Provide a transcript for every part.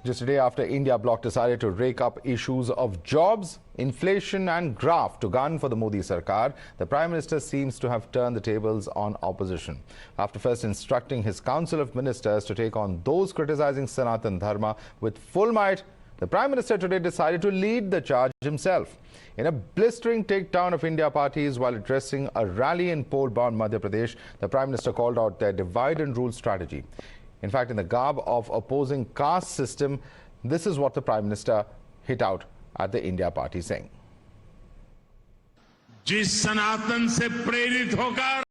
Just a day after India bloc decided to rake up issues of jobs, inflation and graft to gun for the Modi Sarkar, the Prime Minister seems to have turned the tables on opposition. After first instructing his Council of Ministers to take on those criticizing Sanatan Dharma with full might, the Prime Minister today decided to lead the charge himself. In a blistering takedown of India parties while addressing a rally in poll-bound Madhya Pradesh, the Prime Minister called out their divide and rule strategy. In fact, in the garb of opposing caste system, this is what the Prime Minister hit out at the India party, saying. जिस सनातन से प्रेरित होकर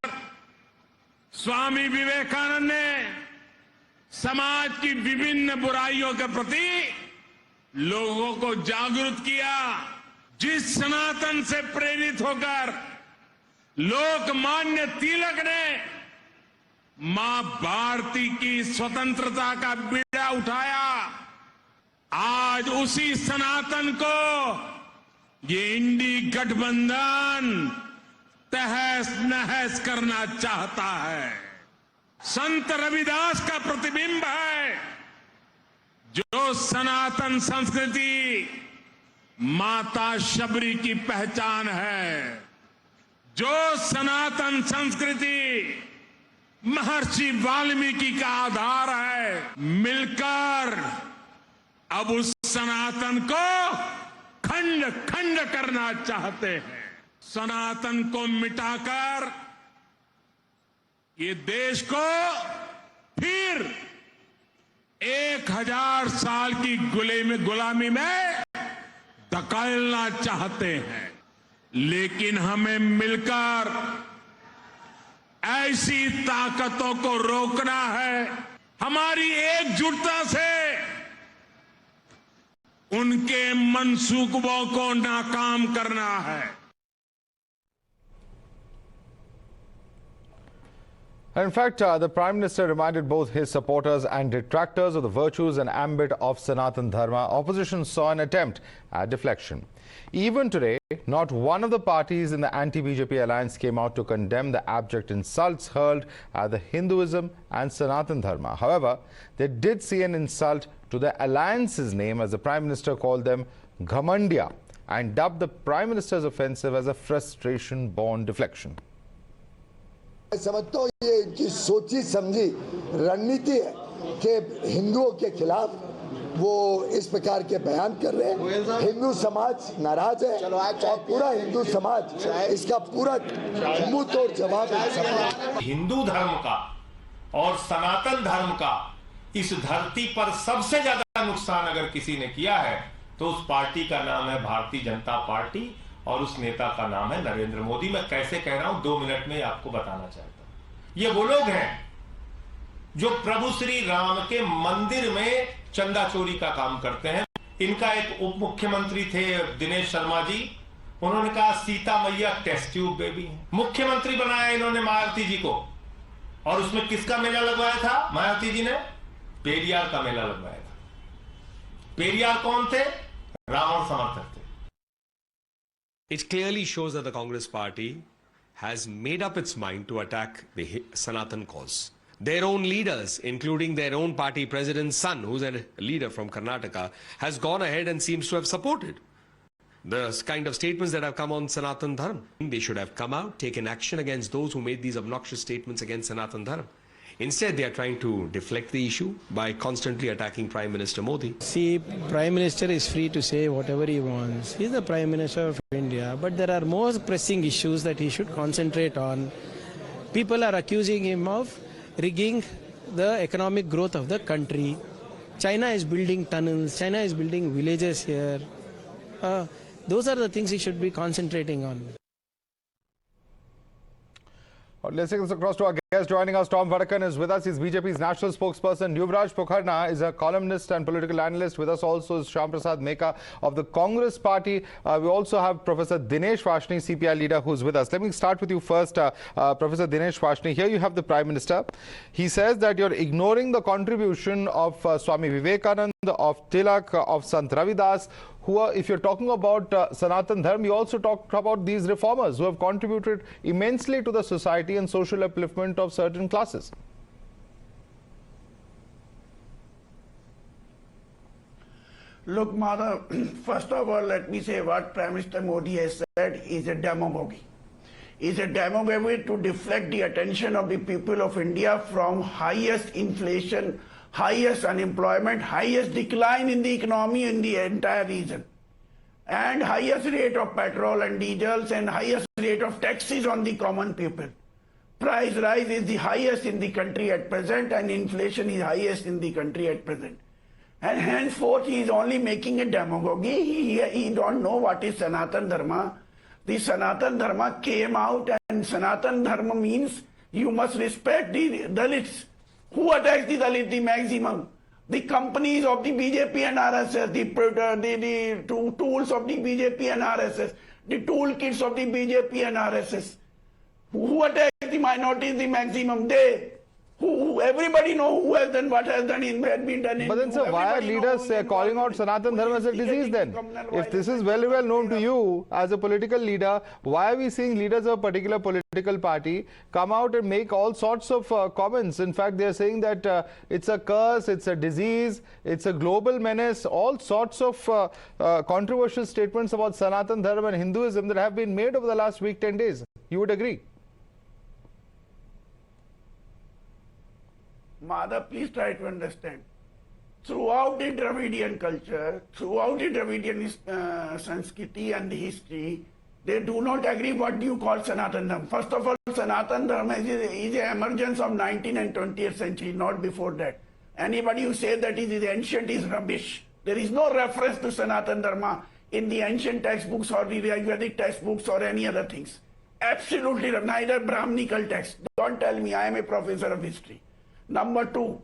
स्वामी विवेकानंद ने समाज की विभिन्न बुराइयों के प्रति लोगों को जागरूक किया, जिस सनातन से प्रेरित होकर लोकमान्य तिलक ने मां भारती की स्वतंत्रता का बीड़ा उठाया, आज उसी सनातन को ये इंडी गठबंधन तहस नहस करना चाहता है। संत रविदास का प्रतिबिंब है, जो सनातन संस्कृति माता शबरी की पहचान है, जो सनातन संस्कृति महर्षि वाल्मीकि का आधार है। मिलकर अब उस सनातन को खंड खंड करना चाहते हैं। सनातन को मिटाकर ये देश को फिर 1000 साल की गुलामी में धकेलना चाहते हैं, लेकिन हमें मिलकर ऐसी ताकतों को रोकना है। हमारी एकजुटता से उनके मंसूबों को नाकाम करना है। In fact, the Prime Minister reminded both his supporters and detractors of the virtues and ambit of Sanatan Dharma. Opposition saw an attempt at deflection. Even today, not one of the parties in the anti-BJP alliance came out to condemn the abject insults hurled at the Hinduism and Sanatan Dharma. However, they did see an insult to the alliance's name as the Prime Minister called them Ghamandia and dubbed the Prime Minister's offensive as a frustration-born deflection. मैं समझता हूँ ये इनकी सोची समझी रणनीति है कि हिंदुओं के खिलाफ वो इस प्रकार के बयान कर रहे हैं। हिंदू समाज नाराज है और पूरा हिंदू समाज इसका पूरा मुंह तोड़ जवाब है। हिंदू धर्म का और सनातन धर्म का इस धरती पर सबसे ज्यादा नुकसान अगर किसी ने किया है तो उस पार्टी का नाम है भारतीय जनता पार्टी और उस नेता का नाम है नरेंद्र मोदी। मैं कैसे कह रहा हूं 2 मिनट में आपको बताना चाहता हूं। ये वो लोग हैं जो प्रभु श्री राम के मंदिर में चंदा चोरी का काम करते हैं। इनका एक उप मुख्यमंत्री थे दिनेश शर्मा जी, उन्होंने कहा सीता मैया टेस्ट ट्यूब बेबी। मुख्यमंत्री बनाया इन्होंने मायावती जी को, और उसमें किसका मेला लगवाया था? मायावती जी ने पेरियार का मेला लगवाया था। पेरियार कौन थे? रावण समर्थक थे। It clearly shows that the Congress party has made up its mind to attack the Sanatan cause. Their own leaders, including their own party president's son, who's a leader from Karnataka, has gone ahead and seems to have supported the kind of statements that have come on Sanatan Dharma. They should have come out, taken action against those who made these obnoxious statements against Sanatan Dharma. Instead, they are trying to deflect the issue by constantly attacking Prime Minister Modi. See, Prime Minister is free to say whatever he wants. He is the Prime Minister of India, but there are more pressing issues that he should concentrate on. People are accusing him of rigging the economic growth of the country. China is building tunnels, China is building villages here. Those are the things he should be concentrating on. Let's take this across to our guest joining us. Tom Vadakan is with us. He's BJP's national spokesperson. Yuvraj Pokharna is a columnist and political analyst. With us also is Shyam Prasad Meka of the Congress party. We also have Professor Dinesh Wasnik, CPI leader, who's with us. Let me start with you first, Professor Dinesh Wasnik. Here you have the Prime Minister. He says that you're ignoring the contribution of Swami Vivekananda, of Tilak, of Sant Ravidas, who are, if you're talking about Sanatan Dharma, you also talked about these reformers who have contributed immensely to the society and social upliftment of certain classes. Look, Madhav, first of all, let me say what Prime Minister Modi has said is a demagogy. It's a demagogy to deflect the attention of the people of India from highest inflation, highest unemployment, highest decline in the economy in the entire region, and highest rate of petrol and diesels and highest rate of taxes on the common people. Price rise is the highest in the country at present, and inflation is highest in the country at present. And henceforth, he is only making a demagogy. He don't know what is Sanatan Dharma. The Sanatan Dharma came out, and Sanatan Dharma means you must respect the Dalits. Who attacks the Dalits the maximum? The companies of the BJP and RSS, the tools of the BJP and RSS, the toolkits of the BJP and RSS. Who attacks the minorities the maximum? They. Who everybody know who has done what has been done. But then, sir, why are leaders calling out Sanatan Dharma as a disease then? If this is very well known to you as a political leader, why are we seeing leaders of a particular political party come out and make all sorts of comments? In fact, they are saying that it's a curse, it's a disease, it's a global menace, all sorts of controversial statements about Sanatan Dharma and Hinduism that have been made over the last week, 10 days. You would agree? Mother, please try to understand. Throughout the Dravidian culture, throughout the Dravidian Sanskriti and the history, they do not agree what you call Sanatan Dharma. First of all, Sanatan Dharma is an emergence of 19th and 20th century, not before that. Anybody who says that it is ancient is rubbish. There is no reference to Sanatan Dharma in the ancient textbooks or the Ayurvedic textbooks or any other things. Absolutely, neither Brahminical text. Don't tell me, I am a professor of history. Number two,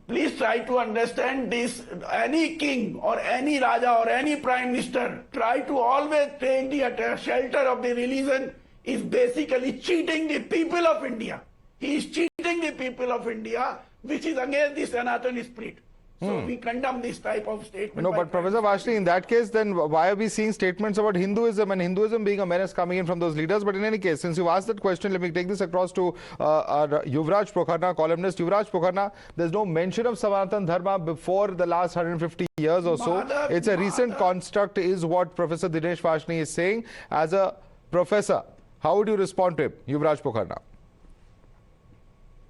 please try to understand this. Any king or any Raja or any Prime Minister try to always take the shelter of the religion is basically cheating the people of India. He is cheating the people of India, which is against the Sanatan spirit. So we condemn this type of statement. No, but Professor Wasnik, in that case, then why are we seeing statements about Hinduism and Hinduism being a menace coming in from those leaders? But in any case, since you asked that question, let me take this across to our Yuvraj Pokharna, columnist. Yuvraj Pokharna, there's no mention of Sanatan Dharma before the last 150 years or so. It's a recent construct is what Professor Dinesh Wasnik is saying. As a professor, how would you respond to him, Yuvraj Pokharna?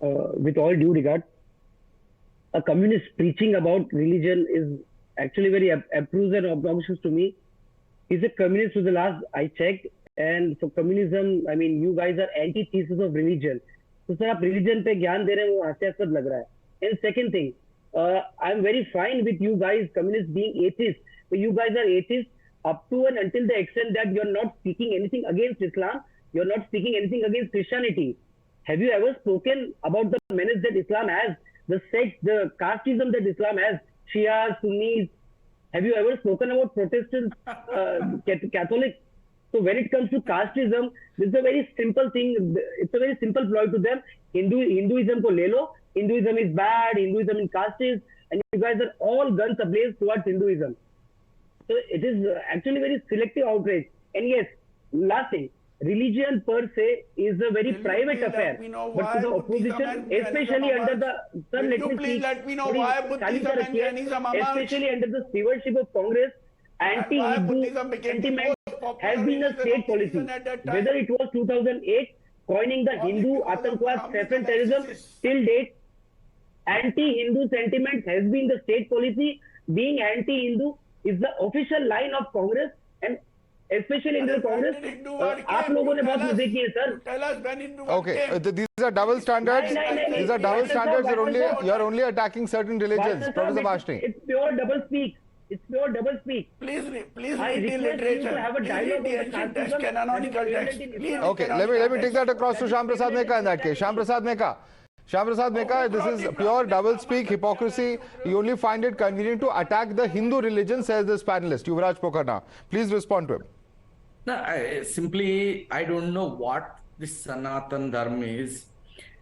With all due regard, a communist preaching about religion is actually very abstruse and obnoxious to me. He's a communist to the last I checked, and for communism, I mean, you guys are antithesis of religion. So sir, आप religion पे ज्ञान दे रहे हैं वो हास्यास्पद लग रहा है. And second thing, I'm very fine with you guys, communists being atheists. But you guys are atheists up to and until the extent that you're not speaking anything against Islam, you're not speaking anything against Christianity. Have you ever spoken about the menace that Islam has? The sects, the casteism that Islam has, Shia, Sunnis. Have you ever spoken about Protestants, Catholics? So when it comes to casteism, this is a very simple thing. It's a very simple ploy to them. Hinduism ko le lo. Hinduism is bad. Hinduism is casteist, and you guys are all guns ablaze towards Hinduism. So it is actually very selective outrage. And yes, last thing. Religion per se is a very private affair, but to the opposition, especially under the especially under the stewardship of Congress, anti-Hindu sentiment has been a state policy. Whether it was 2008 coining the Hindu Atankwad Saffron terrorism, till date, anti-Hindu sentiment has been the state policy. Being anti-Hindu is the official line of Congress, and especially in the Congress, आप लोगों ने बहुत मजे किए sir. Okay, these are double standards. These are double standards. You're only attacking certain religions, Professor Wasnik. It's pure double speak. It's pure double speak. Please read the literature. Have a dialogue the ancient text, canonical text. Okay, let me take that across to Shyam Prasad Meka in that case. Shyam Prasad Meka, this is pure double speak, hypocrisy. You only find it convenient to attack the Hindu religion, says this panelist, Yuvraj Pokharna. Please respond to him. No, I don't know what this Sanatan Dharma is.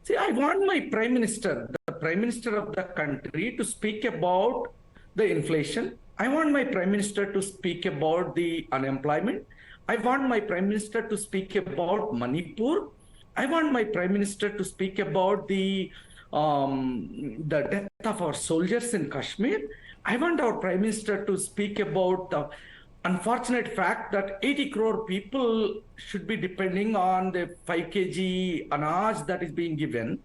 See, I want my Prime Minister, the Prime Minister of the country, to speak about the inflation. I want my Prime Minister to speak about the unemployment. I want my Prime Minister to speak about Manipur. I want my Prime Minister to speak about the death of our soldiers in Kashmir. I want our Prime Minister to speak about the unfortunate fact that 80 crore people should be depending on the 5 kg anaj that is being given.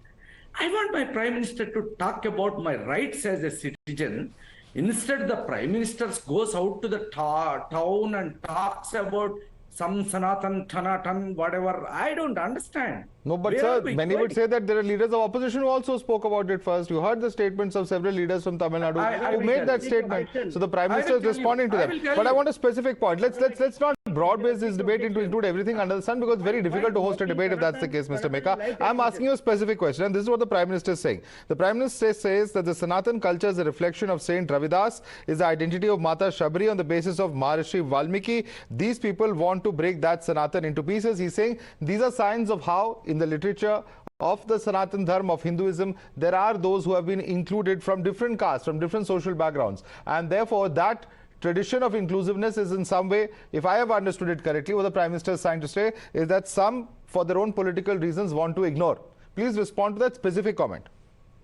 I want my Prime Minister to talk about my rights as a citizen. Instead, the Prime Minister goes out to the town and talks about some Sanatan, Tanatan, whatever. I don't understand. No, but sir, many would say that there are leaders of opposition who also spoke about it first. You heard the statements of several leaders from Tamil Nadu who made that statement. So the Prime Minister is responding to them. But I want a specific point. Let's not broad-base this debate into include everything under the sun, because it's very difficult to host a debate if that's the case, Mr. Meka. I'm asking you a specific question, and this is what the Prime Minister is saying. The Prime Minister says that the Sanatan culture is a reflection of Saint Ravidas, is the identity of Mata Shabri on the basis of Maharishi Valmiki. These people want to break that Sanatan into pieces. He's saying these are signs of how, in the literature of the Sanatan Dharma of Hinduism, there are those who have been included from different castes, from different social backgrounds, and therefore that tradition of inclusiveness is in some way, if I have understood it correctly, what the Prime Minister is trying to say is that some, for their own political reasons, want to ignore. Please respond to that specific comment.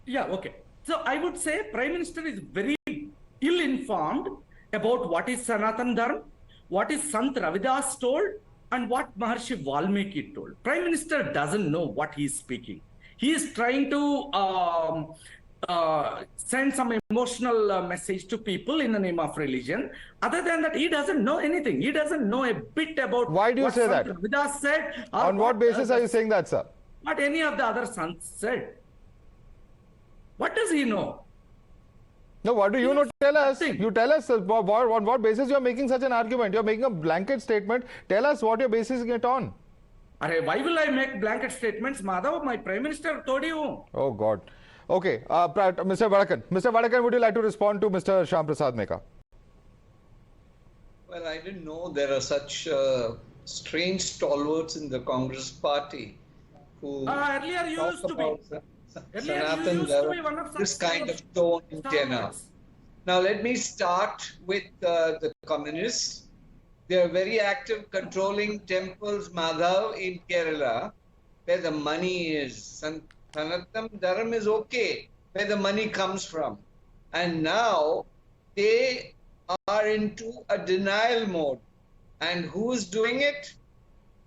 Yeah, okay. So I would say Prime Minister is very ill-informed about what is Sanatan Dharma, what is Sant Ravidas told, and what Maharishi Valmiki told. Prime Minister doesn't know what he is speaking. He is trying to send some emotional message to people in the name of religion. Other than that, he doesn't know anything. He doesn't know a bit about Why do you say that? Ravidas said. On what basis are you saying that, sir? What any of the other sons said. What does he know? No, what do you know? Tell us. You tell us on what basis you are making such an argument. You are making a blanket statement. Tell us what your basis is on. Why will I make blanket statements? Madhav, my Prime Minister told you. Oh, God. Okay, Mr. Vadakan. Mr. Vadakan, would you like to respond to Mr. Shyam Prasad Meka? Well, I didn't know there are such strange stalwarts in the Congress party who earlier you talk used to about be. Sanatan Dharma, this kind of tone in tenor. Now, let me start with the communists. They are very active controlling temples, Madhav, in Kerala, where the money is. Sanatan Dharma is okay, where the money comes from. And now they are into a denial mode. And who is doing it?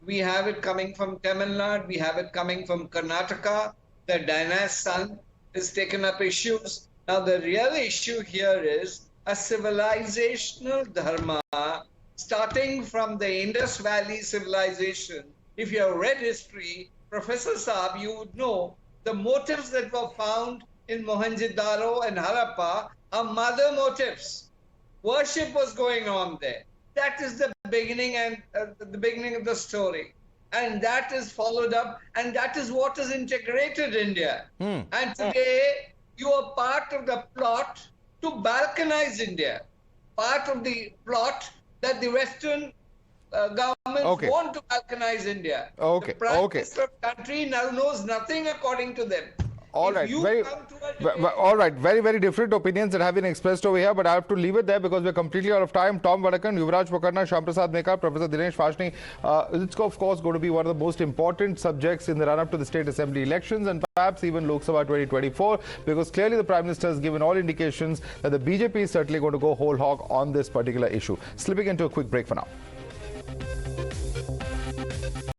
We have it coming from Tamil Nadu, we have it coming from Karnataka. The dynast's son has taken up issues. Now the real issue here is a civilizational dharma starting from the Indus Valley civilization. If you have read history, Professor Saab, you would know the motifs that were found in Mohenjo-daro and Harappa are mother motifs. Worship was going on there. That is the beginning and the beginning of the story. And that is followed up, and that is what has integrated India. And today, you are part of the plot to balkanize India. Part of the plot that the Western governments want to balkanize India. The Prime Minister of the country now knows nothing according to them. All right, very, very different opinions that have been expressed over here, but I have to leave it there because we're completely out of time. Tom Vadakan, Yuvraj Pokharna, Shyam Prasad Meka, Professor Dinesh Wasnik. It's of course going to be one of the most important subjects in the run-up to the State Assembly elections and perhaps even Lok Sabha 2024, because clearly the Prime Minister has given all indications that the BJP is certainly going to go whole hog on this particular issue. Slipping into a quick break for now.